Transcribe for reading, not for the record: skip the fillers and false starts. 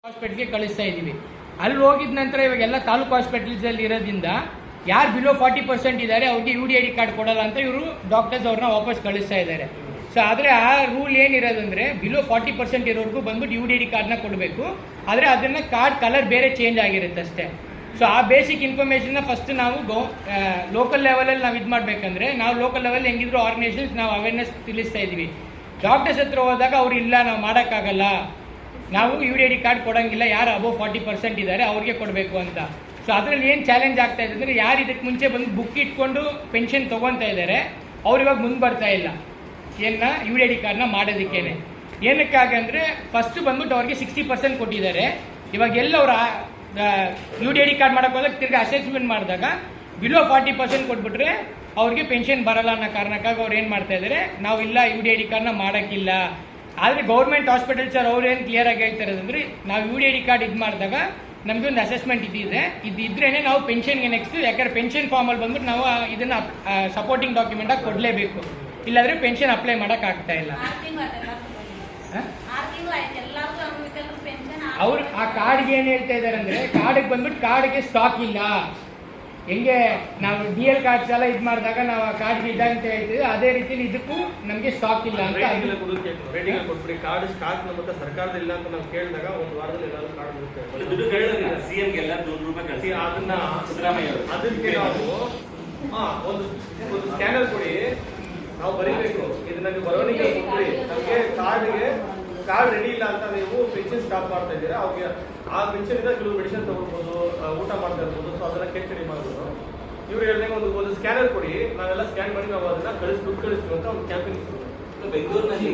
ಹಾಸ್ಪಿಟಲ್ಗೆ ಕಳಿಸ್ತಾ ಇದ್ದೀವಿ. ಅಲ್ಲಿ ಹೋಗಿದ ನಂತರ ಇವಾಗೆಲ್ಲ ತಾಲೂಕು ಹಾಸ್ಪಿಟಲ್ಸಲ್ಲಿ ಇರೋದ್ರಿಂದ ಯಾರು ಬಿಲೋ 40% ಇದ್ದಾರೆ ಅವ್ರಿಗೆ UDID ಕಾರ್ಡ್ ಕೊಡಲ್ಲ ಅಂತ ಇವರು ಡಾಕ್ಟರ್ಸ್ ಅವ್ರನ್ನ ವಾಪಸ್ ಕಳಿಸ್ತಾ ಇದ್ದಾರೆ. ಸೊ ಆದರೆ ಆ ರೂಲ್ ಏನಿರೋದಂದರೆ ಬಿಲೋ 40% ಇರೋರ್ಗೂ ಬಂದ್ಬಿಟ್ಟು UDID ಕಾರ್ಡ್ನ ಕೊಡಬೇಕು. ಆದರೆ ಅದನ್ನು ಕಾರ್ಡ್ ಕಲರ್ ಬೇರೆ ಚೇಂಜ್ ಆಗಿರುತ್ತೆ ಅಷ್ಟೇ. ಸೊ ಆ ಬೇಸಿಕ್ ಇನ್ಫಾರ್ಮೇಷನ್ನ ಫಸ್ಟ್ ನಾವು ಲೋಕಲ್ ಲೆವೆಲಲ್ಲಿ ನಾವು ಇದು ಮಾಡಬೇಕಂದ್ರೆ ನಾವು ಲೋಕಲ್ ಲೆವೆಲ್ ಹೆಂಗಿದ್ರು ಆರ್ಗನೈಸೇಷನ್ಸ್ ನಾವು ಅವೇರ್ನೆಸ್ ತಿಳಿಸ್ತಾ ಇದ್ದೀವಿ. ಡಾಕ್ಟರ್ಸ್ ಹತ್ರ ಹೋದಾಗ ಅವ್ರು ಇಲ್ಲ ನಾವು ಮಾಡೋಕ್ಕಾಗಲ್ಲ, ನಾವು UDID ಕಾರ್ಡ್ ಕೊಡೋಂಗಿಲ್ಲ, ಯಾರು ಅಬೋವ್ 40% ಇದ್ದಾರೆ ಅವ್ರಿಗೆ ಕೊಡಬೇಕು ಅಂತ. ಸೊ ಅದರಲ್ಲಿ ಏನು ಚಾಲೆಂಜ್ ಆಗ್ತಾ ಇದೆ ಅಂದರೆ ಯಾರು ಇದಕ್ಕೆ ಮುಂಚೆ ಬಂದು ಬುಕ್ ಇಟ್ಕೊಂಡು ಪೆನ್ಷನ್ ತೊಗೊತಾ ಇದ್ದಾರೆ ಅವ್ರು ಇವಾಗ ಮುಂದೆ ಬರ್ತಾ ಇಲ್ಲ UDID ಕಾರ್ಡ್ನ ಮಾಡೋದಕ್ಕೇನೆ. ಏನಕ್ಕಾಗಿ ಅಂದರೆ ಫಸ್ಟ್ ಬಂದ್ಬಿಟ್ಟು ಅವ್ರಿಗೆ 60% ಕೊಟ್ಟಿದ್ದಾರೆ. ಇವಾಗ ಎಲ್ಲ ಅವ್ರ UDID ಕಾರ್ಡ್ ಮಾಡೋಕೆ ಹೋದಾಗ ತಿರ್ಗಿ ಅಸೆಸ್ಮೆಂಟ್ ಮಾಡಿದಾಗ ಬಿಲೋ 40% ಕೊಟ್ಬಿಟ್ರೆ ಅವ್ರಿಗೆ ಪೆನ್ಷನ್ ಬರಲ್ಲ ಅನ್ನೋ ಕಾರಣಕ್ಕಾಗಿ ಅವ್ರು ಏನು ಮಾಡ್ತಾ ಇದ್ದಾರೆ, ನಾವು ಇಲ್ಲ UDID ಕಾರ್ಡ್ನ ಮಾಡೋಕ್ಕಿಲ್ಲ. ಆದರೆ ಗೌರ್ಮೆಂಟ್ ಹಾಸ್ಪಿಟಲ್ಸ್ ಅವ್ರು ಏನು ಕ್ಲಿಯರಾಗಿ ಹೇಳ್ತಾರೆ ಅಂದರೆ ನಾವು UDID ಕಾರ್ಡ್ ಇದು ಮಾಡಿದಾಗ ನಮಗೆ ಒಂದು ಅಸೆಸ್ಮೆಂಟ್ ಇದ್ದಿದ್ರೆ ನಾವು ಪೆನ್ಷನ್ಗೆ ನೆಕ್ಸ್ಟ್, ಯಾಕಂದ್ರೆ ಪೆನ್ಷನ್ ಫಾರ್ಮಲ್ಲಿ ಬಂದ್ಬಿಟ್ಟು ನಾವು ಇದನ್ನು ಸಪೋರ್ಟಿಂಗ್ ಡಾಕ್ಯುಮೆಂಟಾಗಿ ಕೊಡಲೇಬೇಕು, ಇಲ್ಲಾಂದರೆ ಪೆನ್ಷನ್ ಅಪ್ಲೈ ಮಾಡೋಕ್ಕಾಗ್ತಾ ಇಲ್ಲ. ಅವ್ರು ಆ ಕಾರ್ಡ್ಗೆ ಏನು ಹೇಳ್ತಾ ಇದ್ದಾರೆ ಅಂದರೆ ಕಾರ್ಡಿಗೆ ಬಂದ್ಬಿಟ್ಟು ಕಾರ್ಡ್ಗೆ ಸ್ಟಾಕ್ ಇಲ್ಲ. ಹೆಂಗೆ ನಾವು DL ಕಾರ್ಡ್ಸ್ ಎಲ್ಲ ಇದು ಮಾಡಿದಾಗ ನಾವು ಆ ಕಾರ್ಡ್ಗೆ ಇದೆ ಅಂತ ಹೇಳ್ತೀವಿ, ಅದೇ ರೀತಿ ಇದಕ್ಕೂ ನಮಗೆ ಸ್ಟಾಕ್ ಇಲ್ಲ ಅಂತ ಕೊಟ್ಬಿಡಿ. ಕಾರ್ಡ್ ಸ್ಟಾಕ್ ನಮ್ಮ ಸರ್ಕಾರದಲ್ಲಿ ಅಂತ ನಾವು ಕೇಳಿದಾಗ ಒಂದು ವಾರದಲ್ಲಿ ಎಲ್ಲರೂ ಕಾರ್ಡ್ ಬರುತ್ತೆ. ಅದಕ್ಕೆ ನಾವು ಒಂದು ಸ್ಕ್ಯಾನರ್ ಕೊಡಿ, ನಾವು ಬರೀಬೇಕು ಇದು ನನಗೆ ಬರವಣಿಗೆ ಕೊಡ್ರಿ, ನಮಗೆ ಕಾರ್ಡ್ ರೆಡಿ ಇಲ್ಲ ಅಂತ ನೀವು ಪೆನ್ಷನ್ ಸ್ಟಾಪ್ ಮಾಡ್ತಾ ಇದ್ದೀರಾ, ಅವ್ರಿಗೆ ಆ ಪೆನ್ಷನ್ ಇಂದ ಕೆಲವು ಮೆಡಿಸಿನ್ ತಗೊಳ್ಬೋದು, ಊಟ ಮಾಡ್ತಾ ಇರ್ಬೋದು. ಸೊ ಅದನ್ನ ಕಡಿಮೆ ಮಾಡ್ಬೋದು. ಇವ್ರು ಹೇಳಿದಾಗ ಒಂದು ಸ್ಕ್ಯಾನರ್ ಕೊಡಿ, ನಾವೆಲ್ಲ ಸ್ಕ್ಯಾನ್ ಮಾಡಿ ನಾವು ಅದನ್ನ ದುಡ್ಡು ಕಳಿಸ್ತೀವಿ ಅಂತ ಒಂದು ಕ್ಯಾಂಪೇನ್ ಬೆಂಗಳೂರಿನಲ್ಲಿ